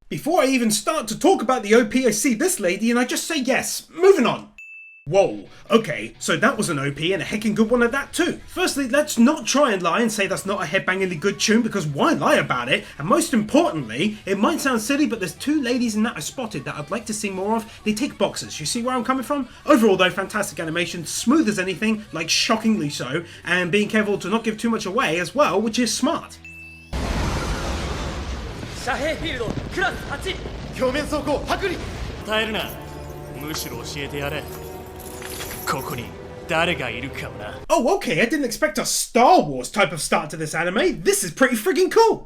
Before I even start to talk about the OP, I see this lady and I just say yes. Moving on. Whoa, okay, so that was an OP and a heckin' good one at that too. Firstly, let's not try and lie and say that's not a headbangingly good tune, because why lie about it? And most importantly, it might sound silly, but there's two ladies in that I spotted that I'd like to see more of. They take boxes, you see where I'm coming from? Overall though, fantastic animation, smooth as anything, like shockingly so, and being careful to not give too much away as well, which is smart. 遮蔽フィールドクラス8表面走行剥離耐えるなむしろ教えてやれここに誰がいるかもな Oh, okay, I didn't expect a Star Wars type of start to this anime. This is pretty friggin' cool.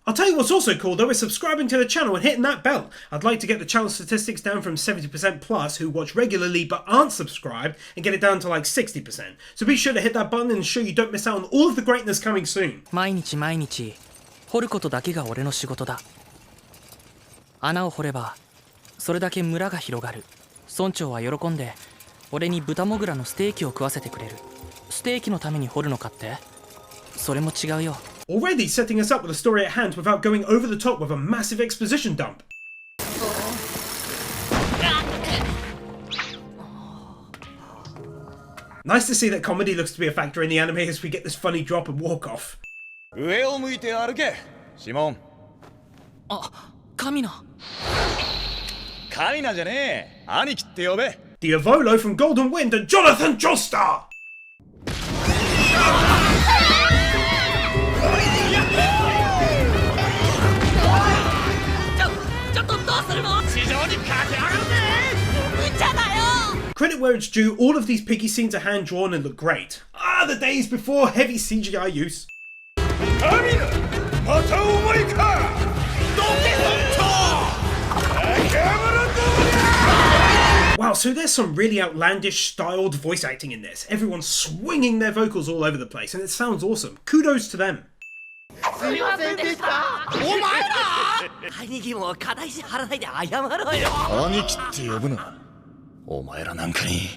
I'll tell you what's also cool though is subscribing to the channel and hitting that bell. I'd like to get the channel statistics down from 70% plus who watch regularly but aren't subscribed and get it down to like 60%. So be sure to hit that button and ensure you don't miss out on all of the greatness coming soon. 毎日毎日掘ることだけが俺の仕事だ。穴を掘ればそれだけ村が広がる。村長は喜んで俺に豚モグラのステーキを食わせてくれる。ステーキのために掘るのかって？それも違うよ。Already setting us up with a story at hand without going over the top with a massive exposition dump. Nice to see that comedy looks to be a factor in the anime as we get this funny drop and walk off. 上を向いて歩けシモンあ、カミナ。カミナじゃねえ兄貴って呼べ The Avolo from Golden Wind and Jonathan Joestar! Credit where it's due, all of these piggy scenes are hand-drawn and look great. Ah, the days before heavy CGI use. Wow, so there's some really outlandish styled voice acting in this. Everyone's swinging their vocals all over the place and it sounds awesome. Kudos to them. 兄貴も肩石張らないで謝ろうよ。兄貴って呼ぶなお前らなんかに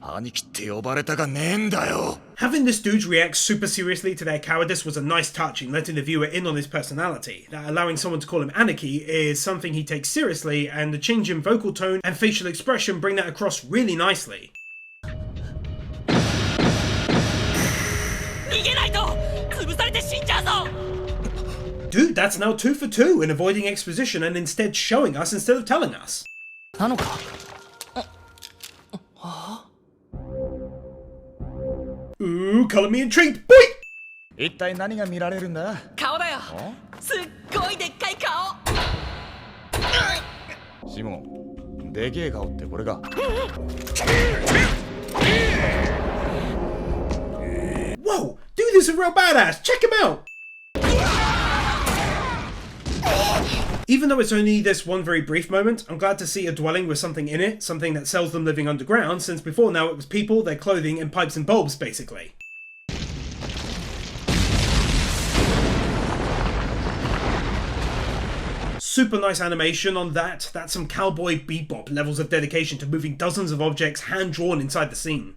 兄貴って呼ばれたかねえんだよ Having this dude react super seriously to their cowardice was a nice touch in letting the viewer in on his personality. That allowing someone to call him Anarchy is something he takes seriously, and the change in vocal tone and facial expression bring that across really nicely. Dude, that's now 2 for 2 in avoiding exposition and instead showing us instead of telling us. なのか? Ooh, color me intrigued, boy! 一体何が見られるんだ顔だよすっごいでっかい顔シモンでけえ顔ってこれか Whoa, dude is a real badass, check him out! Even though it's only this one very brief moment, I'm glad to see a dwelling with something in it, something that sells them living underground, since before now it was people, their clothing, and pipes and bulbs, basically. Super nice animation on that. That's some cowboy bebop levels of dedication to moving dozens of objects hand-drawn inside the scene.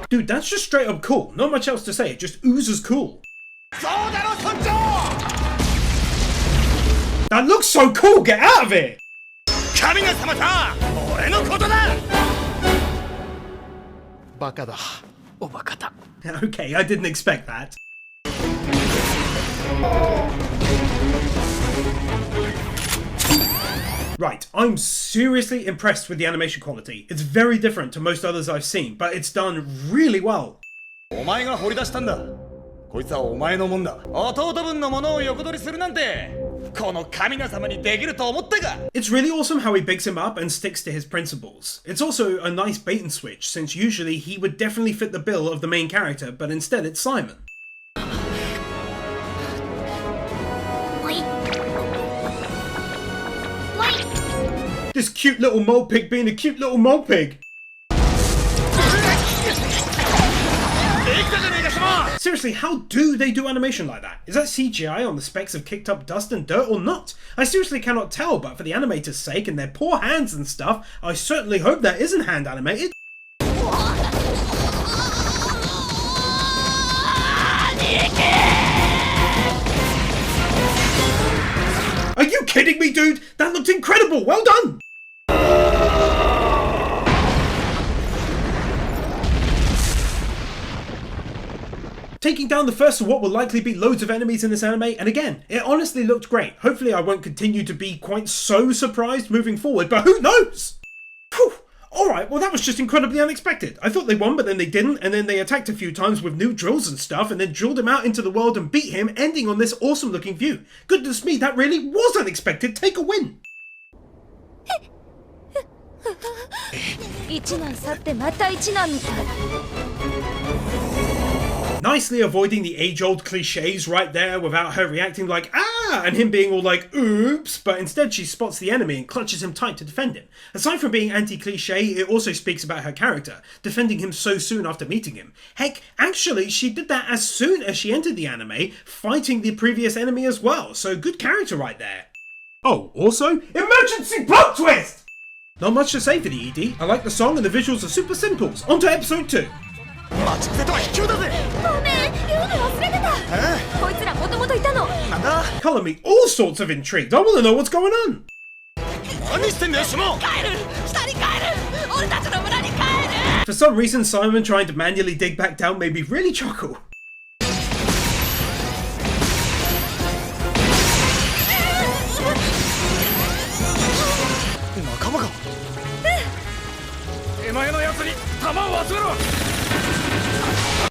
Dude, that's just straight up cool. Not much else to say, it just oozes cool. That looks so cool, get out of it! Okay, I didn't expect that. Right, I'm seriously impressed with the animation quality. It's very different to most others I've seen, but it's done really well. お前が掘り出したんだこいつはお前のもんだ弟分のものを横取りするなんてこの神名様にできると思ったか It's really awesome how he bigs him up and sticks to his principles. It's also a nice bait and switch, since usually he would definitely fit the bill of the main character, but instead it's Simon. This cute little mole pig being a cute little mole pig. Seriously, how do they do animation like that? Is that CGI on the specks of kicked up dust and dirt or not? I seriously cannot tell, but for the animators' sake and their poor hands and stuff, I certainly hope that isn't hand animated. you kidding me, dude? That looked incredible. Well done. Taking down the first of what will likely be loads of enemies in this anime, and again, it honestly looked great. Hopefully I won't continue to be quite so surprised moving forward, but who knows? Whew. Alright, well that was just incredibly unexpected. I thought they won, but then they didn't, and then they attacked a few times with new drills and stuff, and then drilled him out into the world and beat him, ending on this awesome looking view. Goodness me, that really was unexpected. Take a win. 1難去ってまた1難みたい Nicely avoiding the age-old cliches right there without her reacting like, ah, and him being all like, oops, but instead she spots the enemy and clutches him tight to defend him. Aside from being anti-cliche, it also speaks about her character, defending him so soon after meeting him. Heck, actually, she did that as soon as she entered the anime, fighting the previous enemy as well, so good character right there. Oh, also, emergency plot twist! Not much to say for the ED. I like the song and the visuals are super simple. On to episode 2. 待ち伏せとは卑怯だぜごめん言うの忘れてたこいつらもともといたのなんだ Color me all sorts of intrigued. I want to know what's going on. 何してんだよシモン帰る下に帰る俺たちの村に帰る For some reason, Simon trying to manually dig back down made me really chuckle. 仲間か手前のやつに弾を集めろ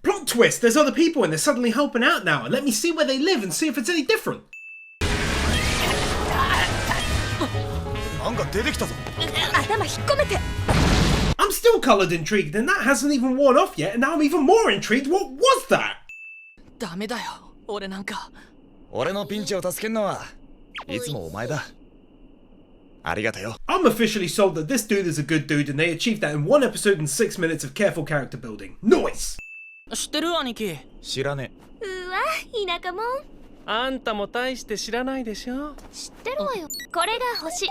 Plot twist, there's other people and they're suddenly helping out now. Let me see where they live and see if it's any different. なんか出てきたぞ頭引っ込めて I'm still coloured intrigued and that hasn't even worn off yet and now I'm even more intrigued. What was that? ダメだよ俺なんか俺のピンチを助けんのはいつもお前だありがとよ I'm officially sold that this dude is a good dude and they achieved that in 1 episode and 6 minutes of careful character building. Nice! 知ってる兄貴知らねうわ田舎もんあんたも大して知らないでしょ知ってるわよこれが星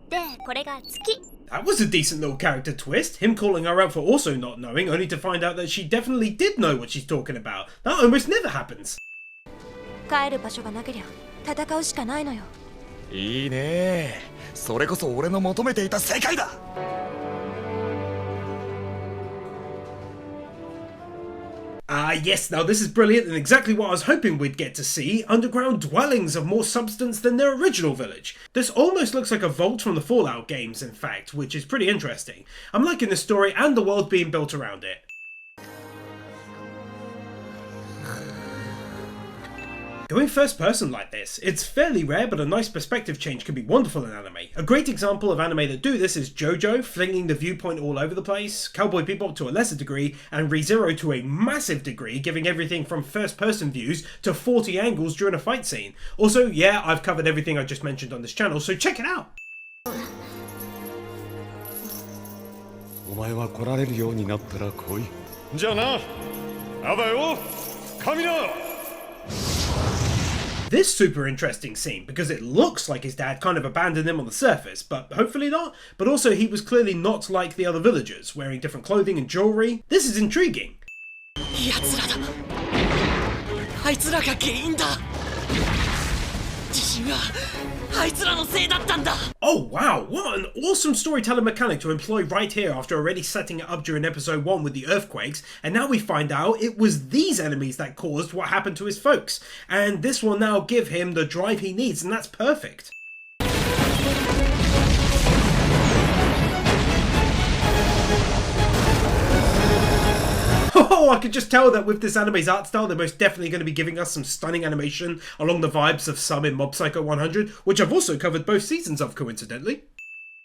でこれが月 That was a decent little character twist. Him calling her out for also not knowing, only to find out that she definitely did know what she's talking about. That almost never happens. 帰る場所がなけりゃ戦うしかないのよいいねそれこそ俺の求めていた世界だ Ah, yes, now this is brilliant and exactly what I was hoping we'd get to see. Underground dwellings of more substance than their original village. This almost looks like a vault from the Fallout games, in fact, which is pretty interesting. I'm liking the story and the world being built around it. Going first person like this, it's fairly rare, but a nice perspective change can be wonderful in anime. A great example of anime that do this is JoJo, flinging the viewpoint all over the place, Cowboy Bebop to a lesser degree, and ReZero to a massive degree, giving everything from first person views to 40 angles during a fight scene. Also, yeah, I've covered everything I just mentioned on this channel, so check it out! お前は来られるようになったら来い。じゃあなあばよカミナ This super interesting scene because it looks like his dad kind of abandoned him on the surface, but hopefully not. But also he was clearly not like the other villagers, wearing different clothing and jewelry. This is intriguing. 奴らだあいつらが原因だ地震はあいつらのせいだったんだ Oh wow, what an awesome storytelling mechanic to employ right here after already setting it up during episode 1 with the earthquakes, and now we find out it was these enemies that caused what happened to his folks, and this will now give him the drive he needs, and that's perfect. Oh, I could just tell that with this anime's art style, they're most definitely going to be giving us some stunning animation along the vibes of some in Mob Psycho 100, which I've also covered both seasons of, coincidentally.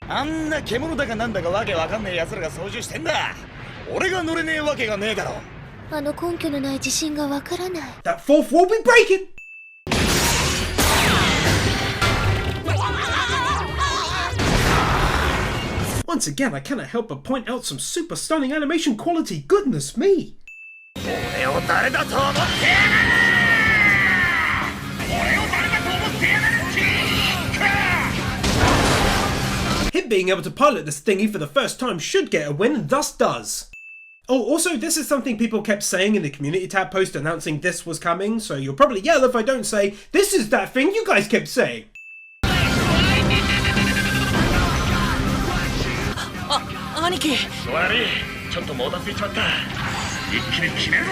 あんな獣だかなんだかわけわかんねえ奴らが操縦してんだ俺が乗れねえわけがねえだろあの根拠のない自信がわからない That fourth wall be breaking! Once again, I cannot help but point out some super stunning animation quality, goodness me! 俺を誰だと思ってやがる俺を誰だと思ってやがるHim being able to pilot this thingy for the first time should get a win, and thus does. Oh, also, this is something people kept saying in the community tab post announcing this was coming, so you'll probably yell if I don't say, this is that thing you guys kept saying! 兄貴。悪い、ちょっともたついちまった。一気に決めるぜ。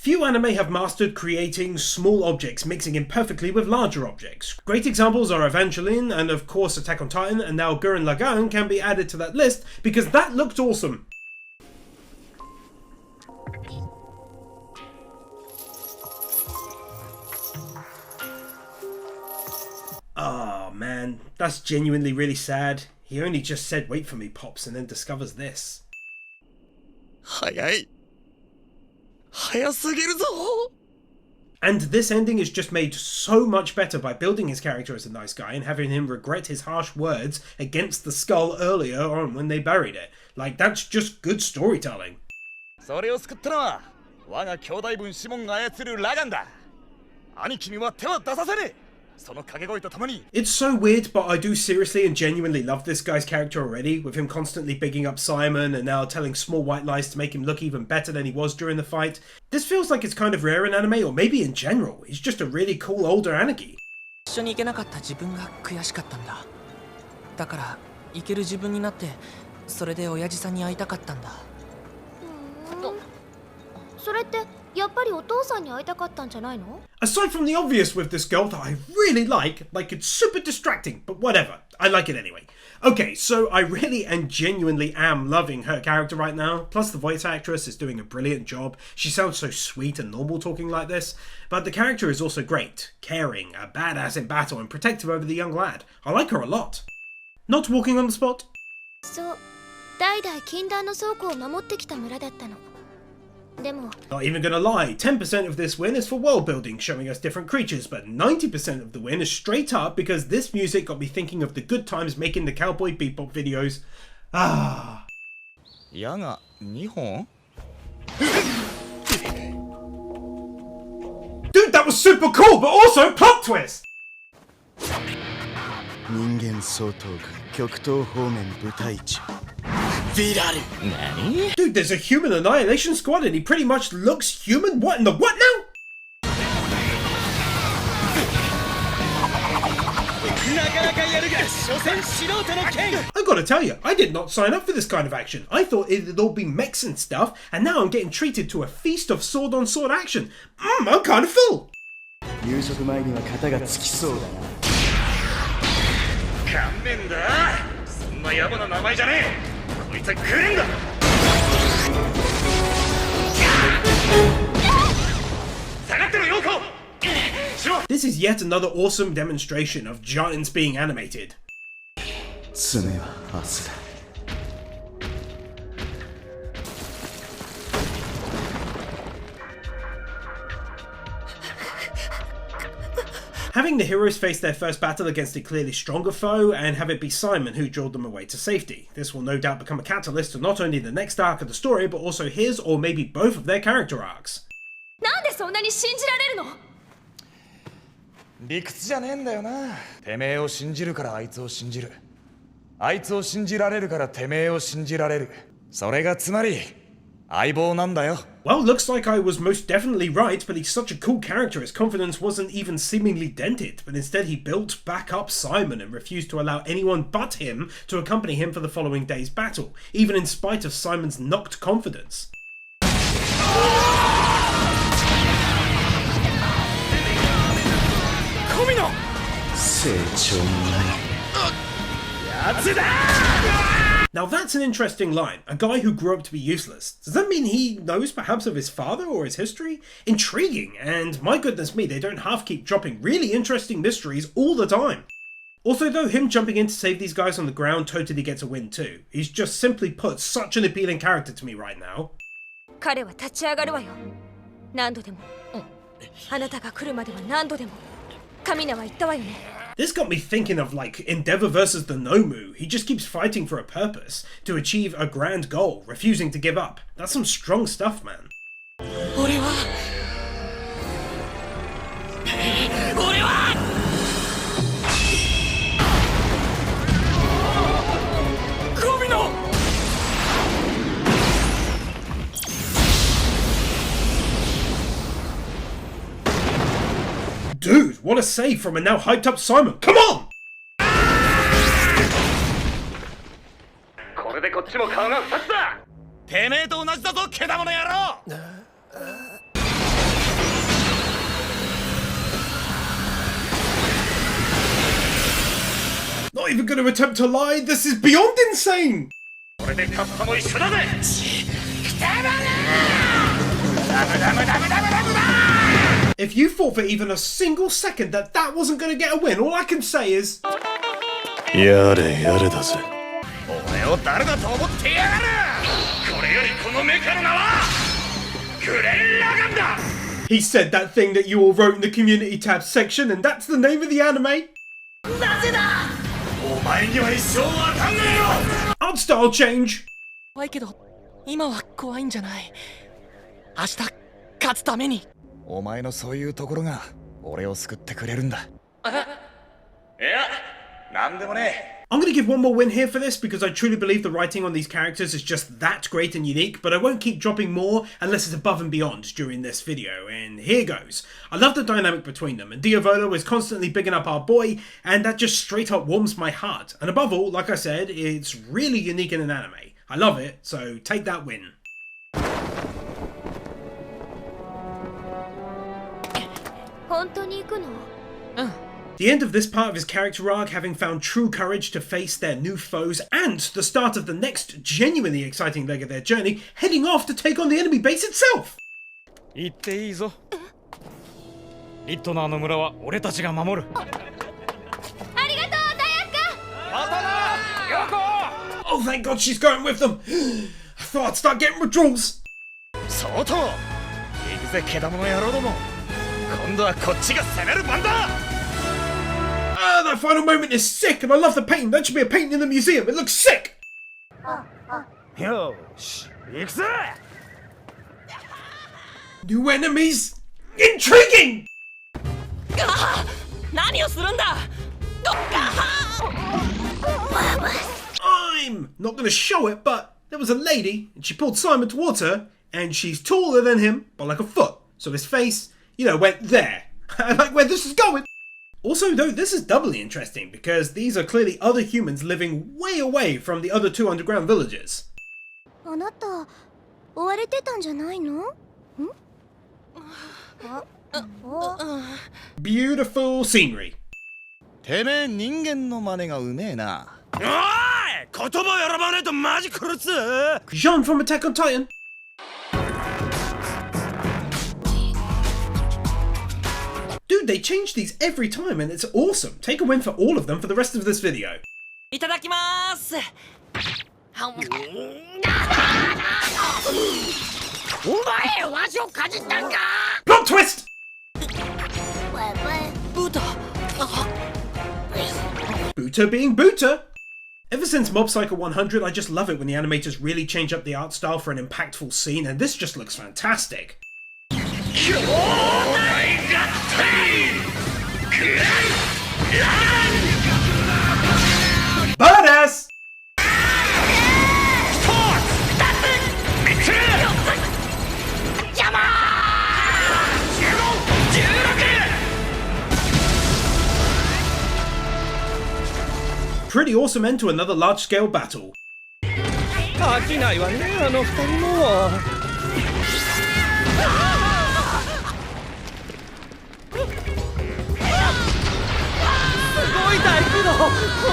Few anime have mastered creating small objects mixing in perfectly with larger objects. Great examples are Evangelion and of course Attack on Titan, and now Gurren Lagann can be added to that list because that looked awesome. Oh man, that's genuinely really sad. He only just said wait for me, Pops, and then discovers this. 早い。早すぎるぞ。 And this ending is just made so much better by building his character as a nice guy and having him regret his harsh words against the skull earlier on when they buried it. Like, that's just good storytelling. それを救ったのは我が兄弟分シモンが操るラガンだ。兄貴には手は出させねえ。 It's so weird, but I do seriously and genuinely love this guy's character already, with him constantly bigging up Simon and now telling small white lies to make him look even better than he was during the fight. This feels like it's kind of rare in anime, or maybe in general. He's just a really cool older Anarchy. 一緒に行けなかった自分が悔しかったんだ。だから行ける自分になって、それで親父さんに会いたかったんだ。それってやっぱりお父さんに会いたかったんじゃないの? Aside from the obvious with this girl that I really like it's super distracting, but whatever, I like it anyway. Okay, so I really and genuinely am loving her character right now, plus the voice actress is doing a brilliant job. She sounds so sweet and normal talking like this, but the character is also great, caring, a badass in battle and protective over the young lad. I like her a lot. Not walking on the spot? そう、代々禁断の倉庫を守ってきた村だったの。 Not even gonna lie, 10% of this win is for world building, showing us different creatures, but 90% of the win is straight up because this music got me thinking of the good times making the cowboy bebop videos. Ah. 矢が2本? Dude, that was super cool, but also plot twist! 人間総統軍極東方面部隊長 Dude, there's a human annihilation squad and he pretty much looks human? What in the what now? I gotta tell you, I did not sign up for this kind of action. I thought it'd all be mechs and stuff, and now I'm getting treated to a feast of sword-on-sword action. I'm kind of full. 夕食前には肩がつきそうだな。勘弁だ。そんな野暮な名前じゃねえ。 This is yet another awesome demonstration of giants being animated. Having the heroes face their first battle against a clearly stronger foe and have it be Simon who drilled them away to safety. This will no doubt become a catalyst to not only the next arc of the story but also his or maybe both of their character arcs. なんでそんなに信じられるの? 理屈じゃねえんだよな。てめえを信じるからあいつを信じる。あいつを信じられるからてめえを信じられる。それがつまり相棒なんだよ。 Well, looks like I was most definitely right, but he's such a cool character his confidence wasn't even seemingly dented, but instead he built back up Simon and refused to allow anyone but him to accompany him for the following day's battle, even in spite of Simon's knocked confidence. Kamina! Now that's an interesting line. A guy who grew up to be useless. Does that mean he knows perhaps of his father or his history? Intriguing, and my goodness me, they don't half keep dropping really interesting mysteries all the time. Also though, him jumping in to save these guys on the ground totally gets a win too. He's just simply put such an appealing character to me right now. 彼は立ち上がるわよ。何度でも。あなたが来るまでは何度でも。カミナは言ったわよね。 This got me thinking of like Endeavor versus the Nomu. He just keeps fighting for a purpose, to achieve a grand goal, refusing to give up. That's some strong stuff, man. 俺は神の Dude, what a save from a now hyped up Simon. Come on! これでこっっちも顔が2つだ。てめえと同じだぞ、けだもの野郎。Not even gonna attempt to lie. This is beyond insane. これでカッパも一緒だぜ。If you thought for even a single second that that wasn't gonna get a win, all I can say is やれやれだぜ。俺を誰だと思ってやがる。これよりこのメカの名はグレン・ラガンだ。 he said that thing that you all wrote in the community tab section, and that's the name of the anime. なぜだ。お前には一生わかんねえよ。 Art style change. 怖いけど今は怖いんじゃない。明日勝つために。お前のそういうところが俺を救ってくれるんだ。いや、なんでもねえ。 I'm gonna give one more win here for this because I truly believe the writing on these characters is just that great and unique, but I won't keep dropping more unless it's above and beyond during this video, and here goes. I love the dynamic between them, and Diavolo is constantly bigging up our boy, and that just straight up warms my heart. And above all, like I said, it's really unique in an anime. I love it, so take that win. 本当に行くの？ The end of this part of his character arc, having found true courage to face their new foes, and the start of the next genuinely exciting leg of their journey, heading off to take on the enemy base itself! 行っていいぞ。リットナーの村は俺たちが守る。ありがとう、ダイアンまたな、ヨコ。 Oh, thank God she's going with them! I thought I'd start getting withdrawals! そうと、行くぜ、けだもの野郎ども。今度はこっちが攻める番だ。 Ah, that final moment is sick, and I love the painting. That should be a painting in the museum. It looks sick! よし、行くぜ。 New enemies? Intriguing! 何をするんだ。どっか。 I'm not going to show it, but there was a lady, and she pulled Simon towards her, and she's taller than him by like a foot. So his face, went there. I like where this is going. Also, though, this is doubly interesting because these are clearly other humans living way away from the other two underground villages. あなた、追われてたんじゃないの？ Beautiful scenery. てめえ人間の真似がうめえな。おい、言葉選ばねえとマジ殺す。 Jean from Attack on Titan. Dude, they change these every time and it's awesome. Take a win for all of them for the rest of this video. いただきます。お前、わしをかじったんか。 Plot twist! ブータ。Buta being Buta. Ever since Mob Psycho 100, I just love it when the animators really change up the art style for an impactful scene, and this just looks fantastic. Badass! Pretty awesome end to another large-scale battle. 飽きないわね、あの二人も。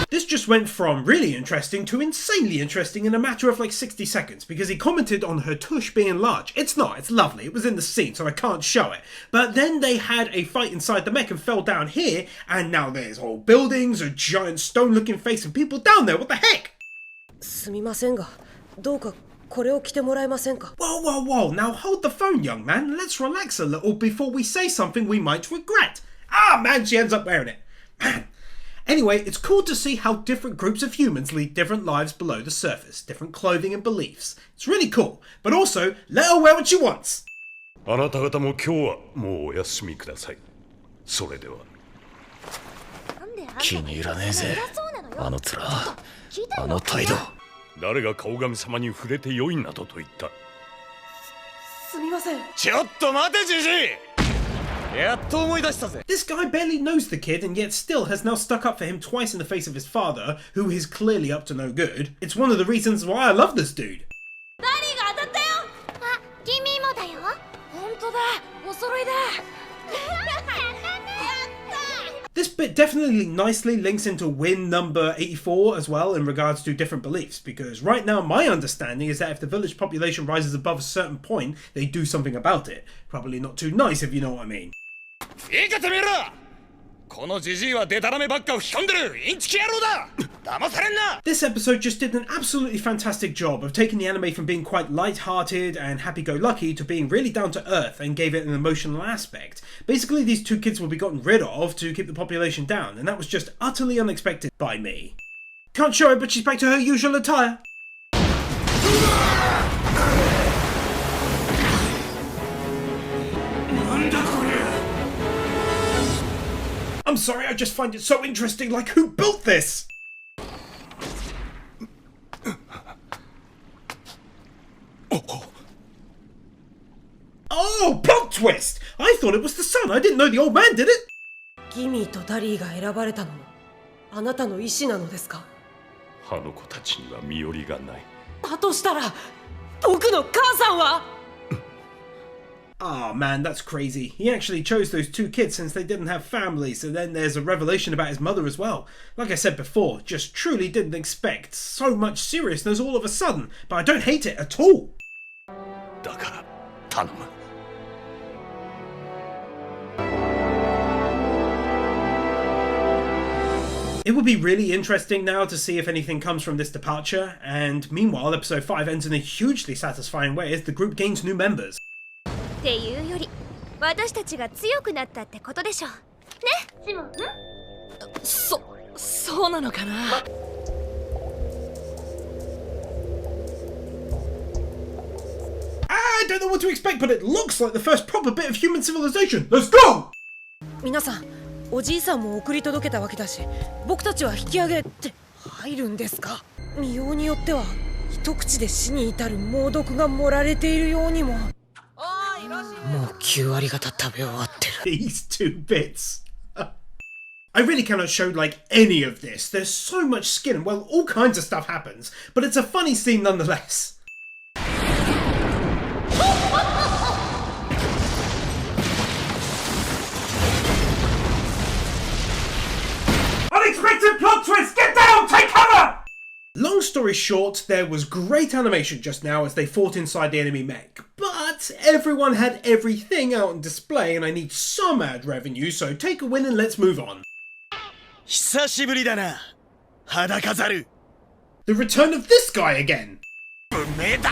This just went from really interesting to insanely interesting in a matter of like 60 seconds because he commented on her tush being large. It's not, it's lovely, it was in the scene so I can't show it. But then they had a fight inside the mech and fell down here, and now there's whole buildings, a giant stone looking face and people down there, what the heck? すみませんが、どうかこれを着てもらえませんか? Whoa, whoa, whoa, now hold the phone, young man. Let's relax a little before we say something we might regret. Ah, man, she ends up wearing it. Man. Anyway, it's cool to see how different groups of humans lead different lives below the surface, different clothing and beliefs. It's really cool, but also, let her wear what she wants. あなた方も今日はもうお休みください。それでは。気に入らねえぜ。あの面、あの態度。誰が顔神様に触れてよいなどと言った。すみません。ちょっと待て、じじい。やっと思い出したぜ。 This guy barely knows the kid and yet still has now stuck up for him twice in the face of his father, who is clearly up to no good. It's one of the reasons why I love this dude. ダリが当たったよ。あ、君もだよ。本当だ。お揃いだ。This bit definitely nicely links into win number 84 as well in regards to different beliefs, because right now my understanding is that if the village population rises above a certain point, they do something about it. Probably not too nice if you know what I mean. いいかてめえら、このジジイはデタラメばっか吹き込んでるインチキ野郎だ。騙されんな。 This episode just did an absolutely fantastic job of taking the anime from being quite light-hearted and happy-go-lucky to being really down-to-earth and gave it an emotional aspect. Basically, these two kids will be gotten rid of to keep the population down, and that was just utterly unexpected by me. Can't show it, but she's back to her usual attire. I'm sorry, I just find it so interesting, like who built this? Oh, plot twist! I thought it was the son, I didn't know the old man did it! ギミーとダリーが選ばれたのもあなたの意思なのですか？あの子たちには身寄りがない。だとしたら僕の母さんは？ Oh man, that's crazy. He actually chose those two kids since they didn't have families, and then there's a revelation about his mother as well. Like I said before, just truly didn't expect so much seriousness all of a sudden, but I don't hate it at all. だから頼む。It would be really interesting now to see if anything comes from this departure, and meanwhile episode 5 ends in a hugely satisfying way as the group gains new members. っていうより、私たちが強くなったってことでしょ。ね、シモン。そうなのかな。I don't know what to expect, but it looks like the first proper bit of human civilization. Let's go! 皆さん、おじいさんも送り届けたわけだし、僕たちは引き上げって入るんですか？見ようによっては一口で死に至る猛毒が盛られているようにも。もう9割方食べ終わってる。 These two bits. I really cannot show like any of this. There's so much skin and well, all kinds of stuff happens, but it's a funny scene nonetheless. Unexpected plot twist! Get down! Take cover! Long story short, there was great animation just now as they fought inside the enemy mech, but everyone had everything out on display and I need some ad revenue, so take a win and let's move on. 久しぶりだな、裸ザル。 The return of this guy again! 文明だ。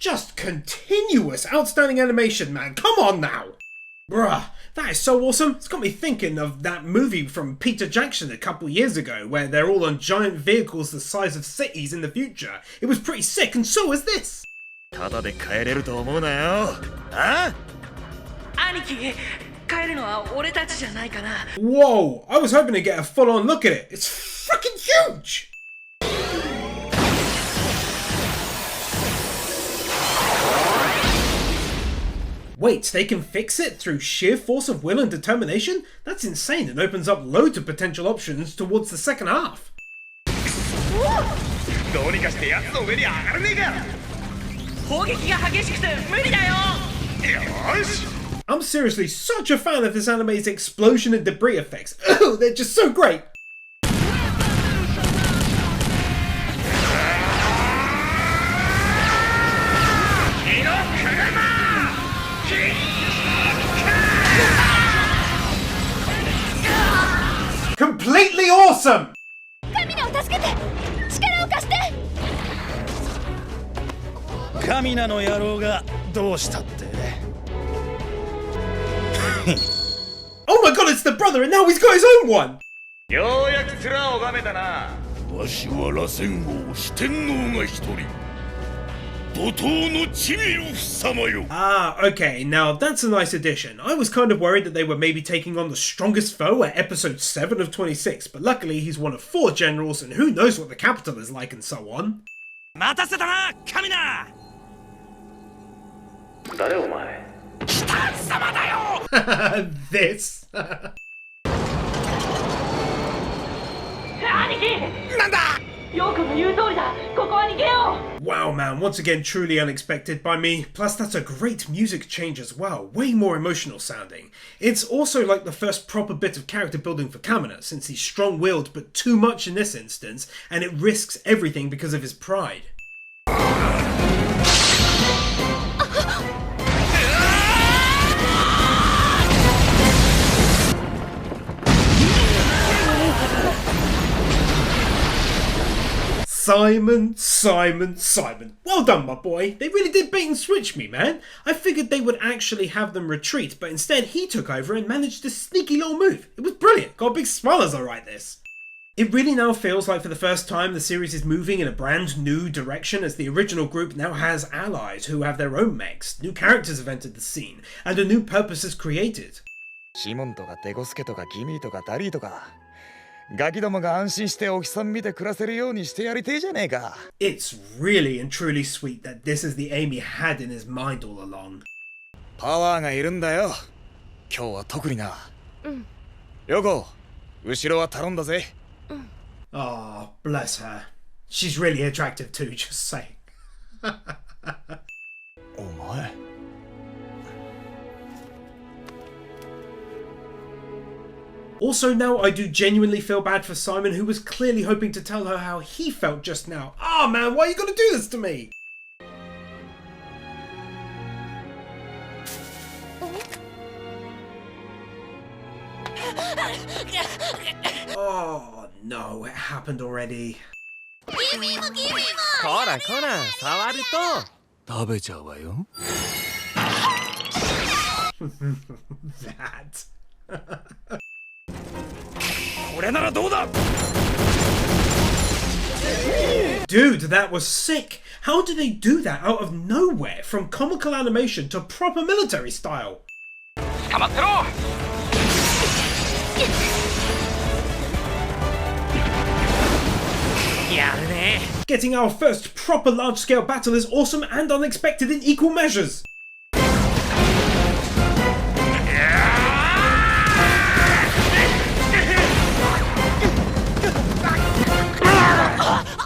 Just continuous outstanding animation, man. Come on now! Bruh, that is so awesome. It's got me thinking of that movie from Peter Jackson a couple years ago where they're all on giant vehicles the size of cities in the future. It was pretty sick, and so is this. ただで帰れると思うなよ。あ？兄貴、帰るのは俺たちじゃないかな。 Whoa, I was hoping to get a full-on look at it. It's fucking huge! Wait, they can fix it through sheer force of will and determination? That's insane and opens up loads of potential options towards the second half. どうにかして奴の上に上がれねえか。砲撃が激しくて無理だよ。よし。 I'm seriously such a fan of this anime's explosion and debris effects. Oh, they're just so great! Completely awesome! カミナを助けて、力を貸して。カミナの野郎がどうしたって。Oh my god, it's the brother and now he's got his own one! ようやく面を拝めたな。わしは螺旋王四天王が一人。怒涛の地味をさまよ。 Ah, okay, now that's a nice addition. I was kind of worried that they were maybe taking on the strongest foe at episode 7 of 26, but luckily he's one of 4 generals and who knows what the capital is like and so on. 待たせたな、カミナ。誰お前。 This. 兄貴なんだヨーコの言う通りだここは逃げよう Wow, man, once again truly unexpected by me. Plus that's a great music change as well, way more emotional sounding. It's also like the first proper bit of character building for Kamina, since he's strong-willed but too much in this instance, and it risks everything because of his pride. Simon, Simon, Simon. Well done, my boy. They really did bait and switch me, man. I figured they would actually have them retreat, but instead he took over and managed this sneaky little move. It was brilliant. Got a big smile as I write this. It really now feels like for the first time the series is moving in a brand new direction, as the original group now has allies who have their own mechs, new characters have entered the scene, and a new purpose is created. シモンとかデコスケとかギミーとかダリーとかガキどもが安心してお日さん見て暮らせるようにしてやりてえじゃねえか。 It's really and truly sweet that this is the aim he had in his mind all along. パワーがいるんだよ今日は特にな。ヨコ後ろは頼んだぜ。 Ah, bless her. She's really attractive too, just saying. お前 Also, now I do genuinely feel bad for Simon, who was clearly hoping to tell her how he felt just now. Ah, man, why are you gonna do this to me? Oh, no, it happened already. こらこら触ると食べちゃうわよ That. これならどうだ Dude, that was sick! How did they do that out of nowhere? From comical animation to proper military style? 捕まってろ やるね Getting our first proper large-scale battle is awesome and unexpected in equal measures.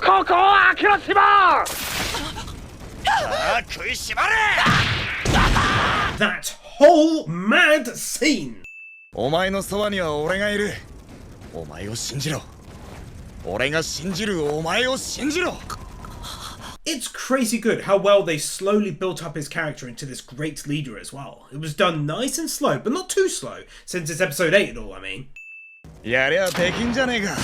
ここを開けろシモン 食いしばれ That whole mad scene! お前のそばには俺がいるお前を信じろ俺が信じるお前を信じろ It's crazy good how well they slowly built up his character into this great leader as well. It was done nice and slow, but not too slow, since it's episode 8 and all, I mean. やりゃできんじゃねえか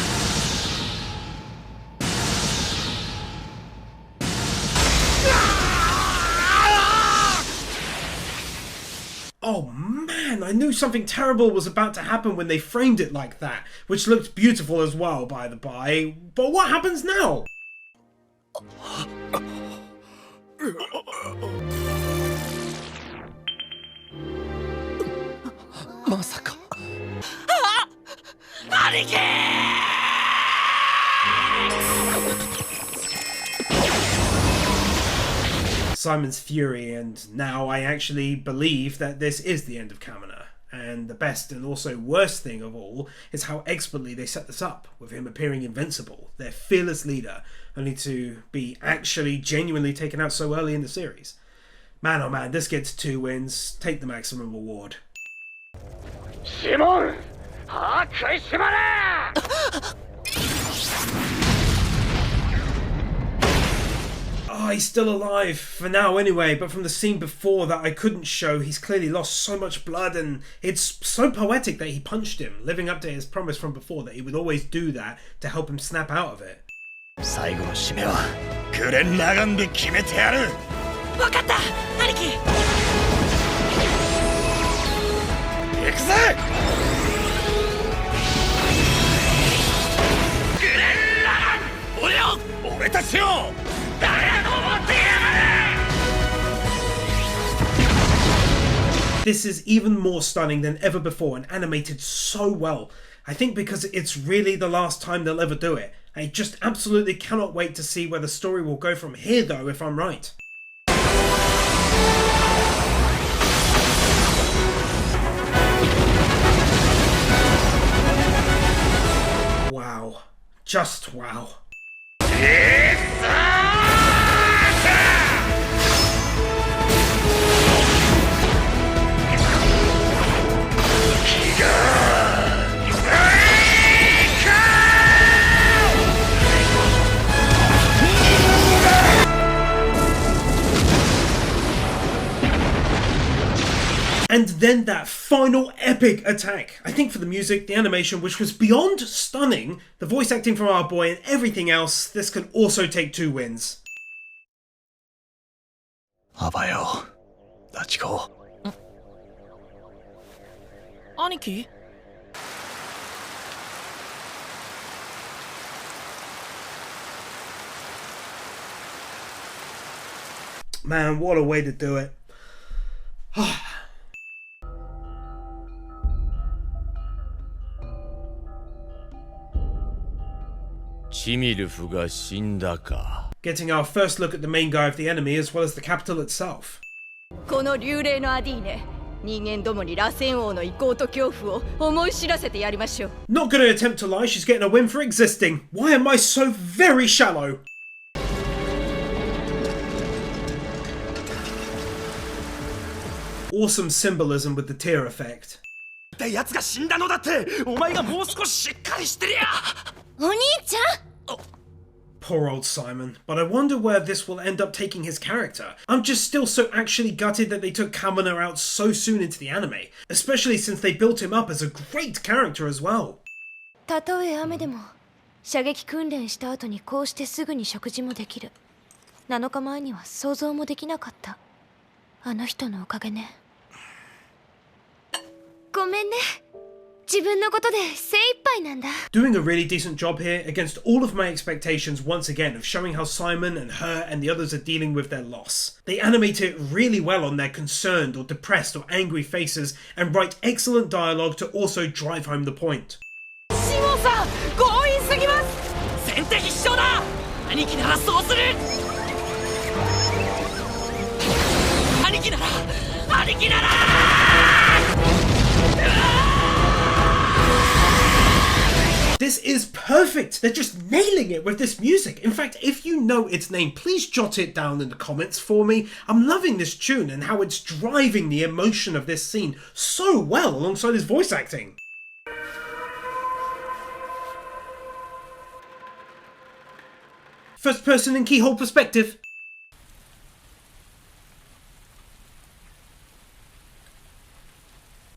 Oh man, I knew something terrible was about to happen when they framed it like that, which looked beautiful as well, by the by. But what happens now? まさか 兄貴 Simon's fury, and now I actually believe that this is the end of Kamina. And the best and also worst thing of all is how expertly they set this up, with him appearing invincible, their fearless leader, only to be actually genuinely taken out so early in the series. Man oh man, this gets 2 wins, take the maximum reward. シモン歯食いしばれ Oh, he's still alive, for now anyway, but from the scene before that I couldn't show, he's clearly lost so much blood, and it's so poetic that he punched him, living up to his promise from before that he would always do that to help him snap out of it. 最後の締めはグレン・ラガンで決めてやるわかった兄貴行くぜグレン・ラガン俺を俺たちを This is even more stunning than ever before and animated so well. I think because it's really the last time they'll ever do it. I just absolutely cannot wait to see where the story will go from here though, if I'm right. Just wow. And then that final epic attack. I think for the music, the animation, which was beyond stunning, the voice acting from our boy and everything else, this could also take 2 wins. アバよ、立ちこ。兄貴 Man, what a way to do it. チミルフが死んだか。 Getting our first look at the main guy of the enemy as well as the capital itself. この流霊のアディーネ、人間どもに螺旋王の意向と恐怖を思い知らせてやりましょう。 Not gonna attempt to lie, she's getting a win for existing. Why am I so very shallow? Awesome symbolism with the tear effect. ってやつが死んだのだって、お前がもう少ししっかりしてりゃ。お兄ちゃん。 Poor old Simon, but I wonder where this will end up taking his character. I'm just still so actually gutted that they took Kamina out so soon into the anime, especially since they built him up as a great character as well. たとえ雨でも射撃訓練した後にこうしてすぐに食事もできる。7日前には想像もできなかった。あの人のおかげね。ごめんね。自分のことで精一杯なんだ。 Doing a really decent job here against all of my expectations once again of showing how Simon and her and the others are dealing with their loss. They animate it really well on their concerned or depressed or angry faces and write excellent dialogue to also drive home the point. シモンさん、強引すぎます。先手必勝だ。兄貴ならそうする。兄貴なら、兄貴なら。This is perfect! They're just nailing it with this music. In fact, if you know its name, please jot it down in the comments for me. I'm loving this tune and how it's driving the emotion of this scene so well alongside his voice acting. First person in keyhole perspective.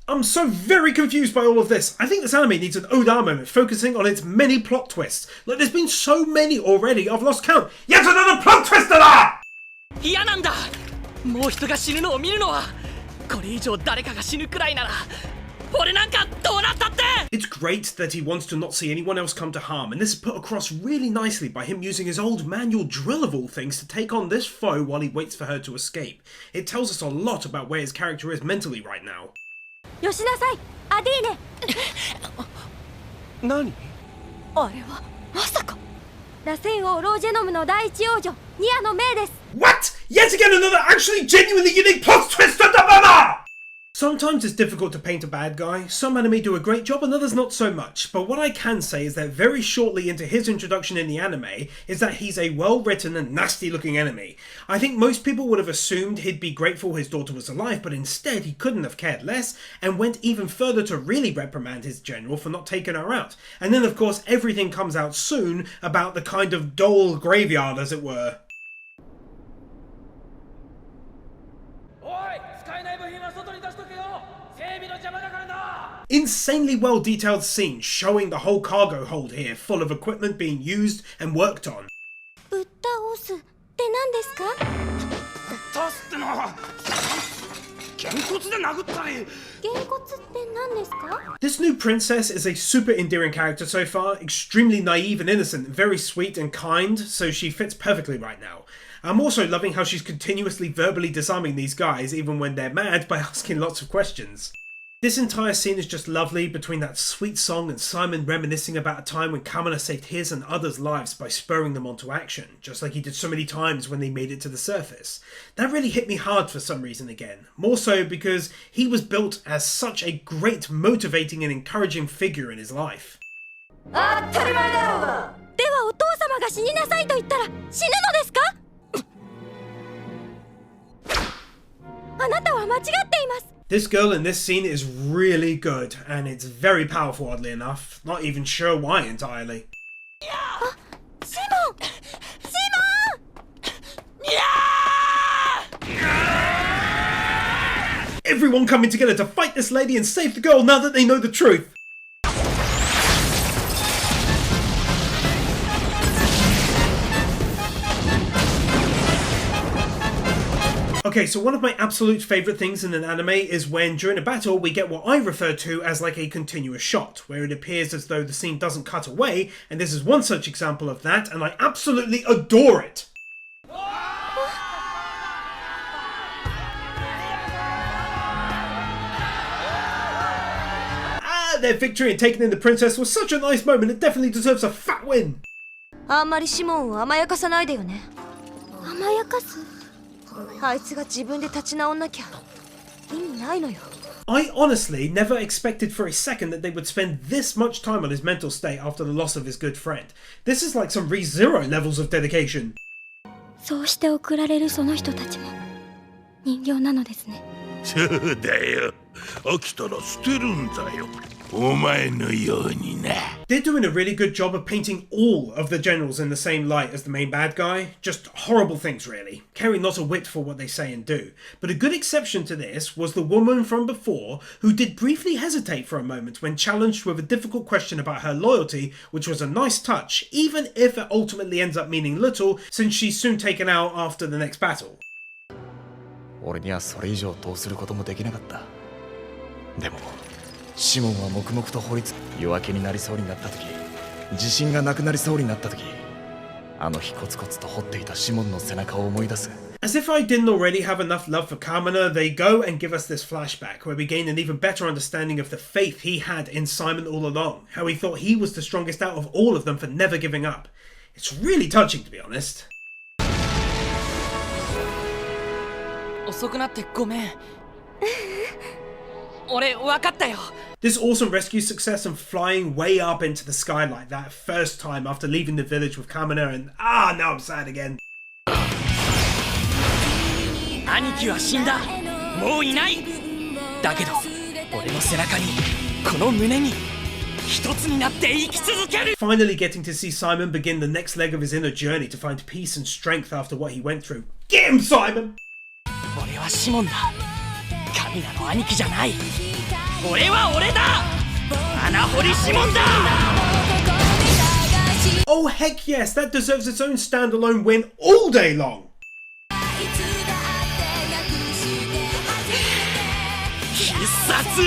I'm so very confused by all of this. I think this anime needs an Oda moment focusing on its many plot twists. Like, there's been so many already, I've lost count. Yet another plot twist to that! 嫌なんだ。もう人が死ぬのを見るのは。これ以上誰かが死ぬくらいなら、俺なんかどうなったって。 It's great that he wants to not see anyone else come to harm, and this is put across really nicely by him using his old manual drill of all things to take on this foe while he waits for her to escape. It tells us a lot about where his character is mentally right now. よしなさい、アディーネ。何？あれはまさか螺旋王ロージェノムの第一王女ニアの命です。 What? Yet again another actually genuinely unique plot twist to the mother! Sometimes it's difficult to paint a bad guy, some anime do a great job and others not so much, but what I can say is that very shortly into his introduction in the anime is that he's a well-written and nasty-looking enemy. I think most people would have assumed he'd be grateful his daughter was alive, but instead he couldn't have cared less and went even further to really reprimand his general for not taking her out. And then of course everything comes out soon about the kind of dull graveyard, as it were. Insanely well detailed scenes showing the whole cargo hold here, full of equipment being used and worked on. ぶっ倒すって何ですか？倒すってのはげんこつで殴ったり。げんこつって何ですか？ This new princess is a super endearing character so far, extremely naive and innocent, very sweet and kind, so she fits perfectly right now. I'm also loving how she's continuously verbally disarming these guys even when they're mad by asking lots of questions. This entire scene is just lovely, between that sweet song and Simon reminiscing about a time when Kamina saved his and others' lives by spurring them onto action, just like he did so many times when they made it to the surface. That really hit me hard for some reason again, more so because he was built as such a great motivating and encouraging figure in his life. 当たり前だろうが。様が死になさいと言ったら死ぬのですか？あなたは間違っています。 This girl in this scene is really good, and it's very powerful, oddly enough. Not even sure why entirely. Simon! Everyone coming together to fight this lady and save the girl now that they know the truth. Okay, so one of my absolute favourite things in an anime is when during a battle we get what I refer to as like a continuous shot, where it appears as though the scene doesn't cut away, and this is one such example of that, and I absolutely adore it! Their victory and taking in the princess was such a nice moment, it definitely deserves a fat win! あんまりシモンを甘やかさないでよね。甘やかす？あいつが自分で立ち直んなきゃ意味ないのよ。 I honestly never expected for a second that they would spend this much time on his mental state after the loss of his good friend. This is like some ReZero levels of dedication. そうして送られるその人たちも人形なのですね。そうだよ。飽きたら捨てるんだよ。お前のようにな。 They're doing a really good job of painting all of the generals in the same light as the main bad guy. Just horrible things, really. Caring not a whit for what they say and do. But a good exception to this was the woman from before who did briefly hesitate for a moment when challenged with a difficult question about her loyalty, which was a nice touch, even if it ultimately ends up meaning little, since she's soon taken out after the next battle. 俺にはそれ以上どうすることもできなかった。でもシモンは黙々と掘りつ夜明けになりそうになった時、自信がなくなりそうになった時、あの日コツコツと掘っていたシモンの背中を思い出す。 As if I didn't already have enough love for Kamina, they go and give us this flashback where we gain an even better understanding of the faith he had in Simon all along, how he thought he was the strongest out of all of them for never giving up. It's really touching, to be honest. 遅くなってごめん。俺分かったよ。 This awesome rescue success and flying way up into the sky like that first time after leaving the village with Kamina and now I'm sad again. 兄貴は死んだ。もういない。だけど俺の背中にこの胸に一つになって生き続ける。 Finally getting to see Simon begin the next leg of his inner journey to find peace and strength after what he went through. Get him, Simon! 俺はシモンだ。カミナの兄貴じゃない。俺は俺だ。穴掘りシモンだ。 Oh heck yes, that deserves its own standalone win all day long! 必殺。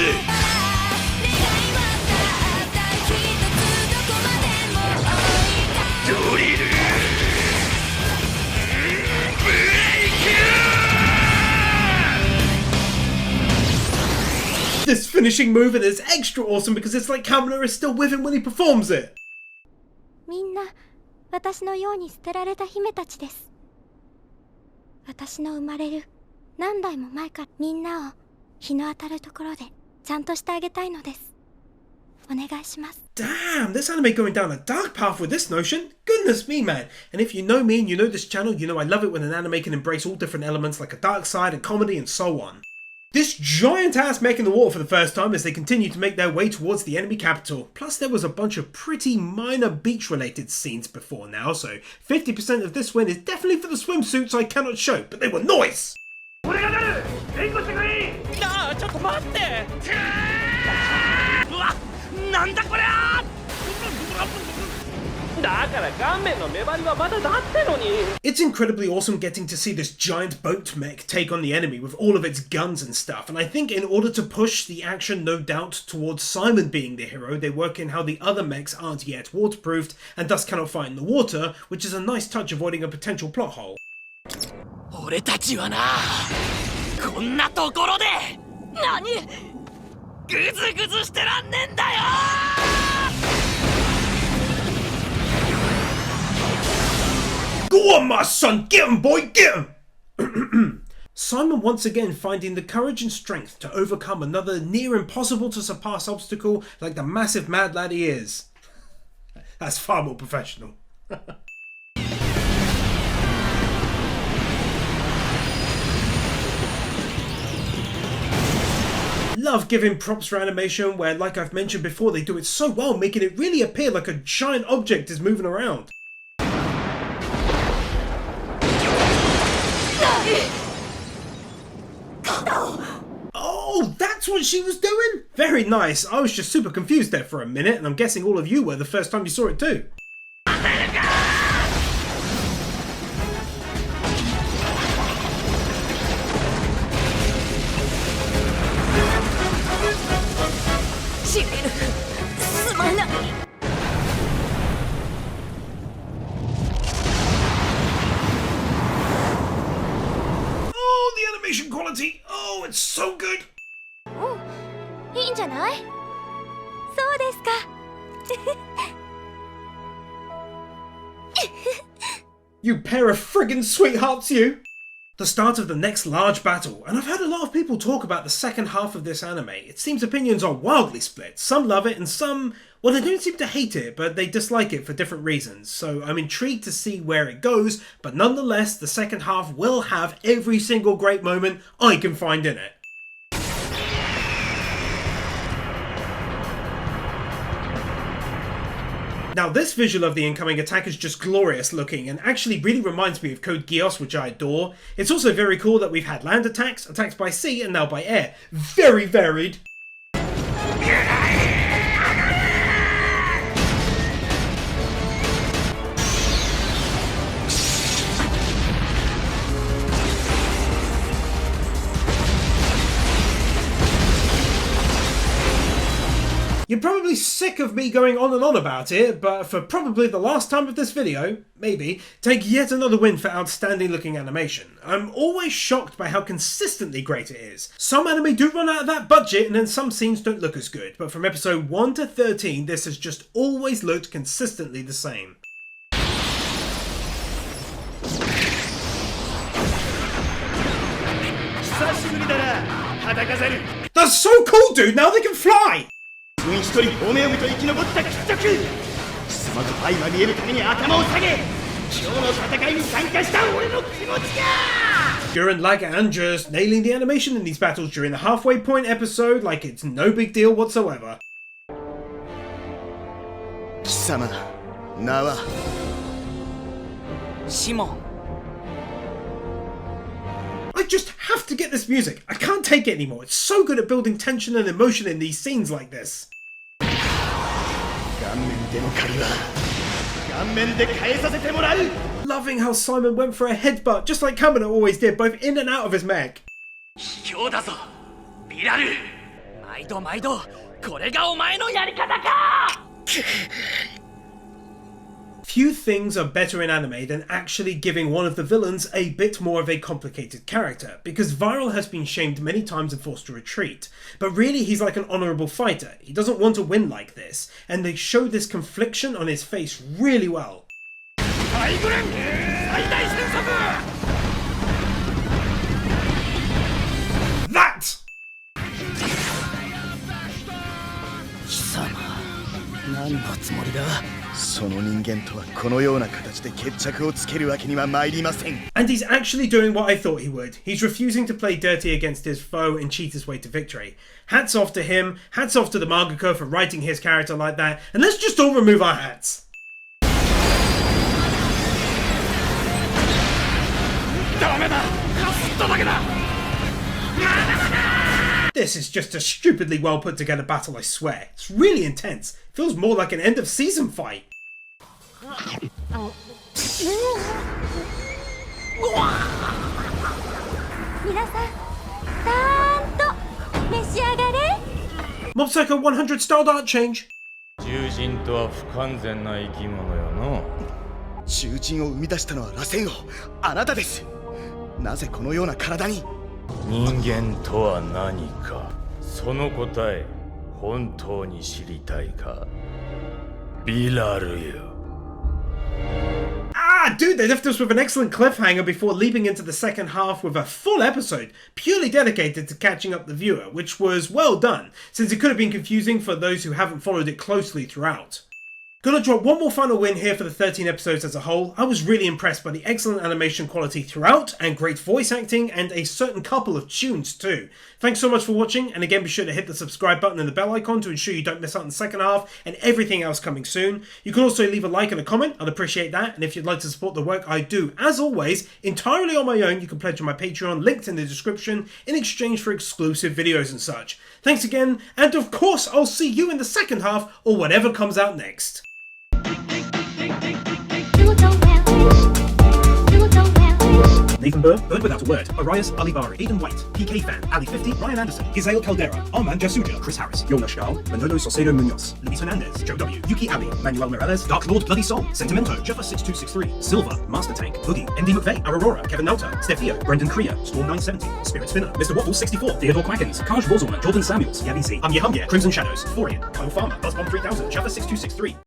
ドリル。 This finishing move and it's extra awesome because it's like Kamina is still with him when he performs it. みんな私のように捨てられた姫たちです。私の生まれる何代も前からみんなを日の当たるところでちゃんとしてあげたいのです。お願いします。 Damn, this anime going down a dark path with this notion. Goodness me, man. And if you know me and you know this channel, you know I love it when an anime can embrace all different elements like a dark side and comedy and so on. This giant ass mech in the water for the first time as they continue to make their way towards the enemy capital. Plus there was a bunch of pretty minor beach related scenes before now, so 50% of this win is definitely for the swimsuits I cannot show, but they were nice! なあちょっと待って。うわ、なんだこりゃ。だから顔面の粘りはまだだってのに。 It's incredibly awesome getting to see this giant boat mech take on the enemy with all of its guns and stuff, and I think in order to push the action no doubt towards Simon being the hero, they work in how the other mechs aren't yet waterproofed and thus cannot fight in the water, which is a nice touch avoiding a potential plot hole. 俺たちはな、こんなところで何グズグズしてらんねんだよ。 Go on, my son! Get him, boy! Get him! Simon once again finding the courage and strength to overcome another near impossible to surpass obstacle like the massive mad lad he is. That's far more professional. love giving props for animation where, like I've mentioned before, they do it so well, making it really appear like a giant object is moving around. Oh, that's what she was doing? Very nice. I was just super confused there for a minute, and I'm guessing all of you were the first time you saw it too. Oh, the animation quality! Oh, it's so good! いいんじゃない？そうですか。You pair of friggin' sweethearts, you! The start of the next large battle, and I've heard a lot of people talk about the second half of this anime. It seems opinions are wildly split. Some love it and some, well, they don't seem to hate it, but they dislike it for different reasons. So I'm intrigued to see where it goes, but nonetheless, the second half will have every single great moment I can find in it. Now this visual of the incoming attack is just glorious looking and actually really reminds me of Code Geass, which I adore. It's also very cool that we've had land attacks, attacks by sea, and now by air. Very varied. You're probably sick of me going on and on about it, but for probably the last time of this video, maybe, take yet another win for outstanding looking animation. I'm always shocked by how consistently great it is. Some anime do run out of that budget and then some scenes don't look as good, but from episode 1 to 13 this has just always looked consistently the same. That's so cool, dude! Now they can fly! Gurren Lagann just nailing the animation in these battles during the halfway point episode like it's no big deal whatsoever. Simon. I just have to get this music. I can't take it anymore. It's so good at building tension and emotion in these scenes like this. Loving how Simon went for a headbutt, just like Kamina always did, both in and out of his mech. Few things are better in anime than actually giving one of the villains a bit more of a complicated character, because Viral has been shamed many times and forced to retreat, but really he's like an honourable fighter. He doesn't want to win like this, and they show this confliction on his face really well. That! And he's actually doing what I thought he would. He's refusing to play dirty against his foe and cheat his way to victory. Hats off to him, hats off to the mangaka for writing his character like that, and let's just all remove our hats. This is just a stupidly well put together battle, I swear. It's really intense. It feels more like an end of season fight. Mob Psycho 100 style art change. 獣人とは不完全な生き物よの。獣人を生み出したのは螺旋王、あなたです。なぜこのような体に？人間とは何か、その答え、本当に知りたいか？ビラルよ。Ah, dude, they left us with an excellent cliffhanger before leaping into the second half with a full episode purely dedicated to catching up the viewer, which was well done, since it could have been confusing for those who haven't followed it closely throughout. Gonna drop one more final win here for the 13 episodes as a whole. I was really impressed by the excellent animation quality throughout, and great voice acting, and a certain couple of tunes too. Thanks so much for watching, and again be sure to hit the subscribe button and the bell icon to ensure you don't miss out on the second half and everything else coming soon. You can also leave a like and a comment, I'd appreciate that, and if you'd like to support the work I do, as always, entirely on my own, you can pledge on my Patreon, linked in the description, in exchange for exclusive videos and such. Thanks again, and of course I'll see you in the second half, or whatever comes out next. Nathan Burr, Bird Without a Word, Arias Alibari, Aidan White, PK Fan, Ali 50, Ryan Anderson, Isael Caldera, Armand Jasuja, Chris Harris, Jonas Stahl, Manolo Salcedo Munoz, Luis Hernandez, Joe W, Yuki Abbey, Manuel Morales, Dark Lord Bloody Soul, Sentimento, Jeffa 6263, Silva, Master Tank, Boogie, MD McVeigh, Aurora, Kevin Nauta, Stefio, Brendan Kriya, Storm 970, Spirit Spinner, Mr. Waffle 64, Theodore Quackens, Kaj Roselman, Jordan Samuels, Yabi Z, Crimson Shadows, Forian, Kyle Farmer, Buzzbomb 3000, Jeffa 6263.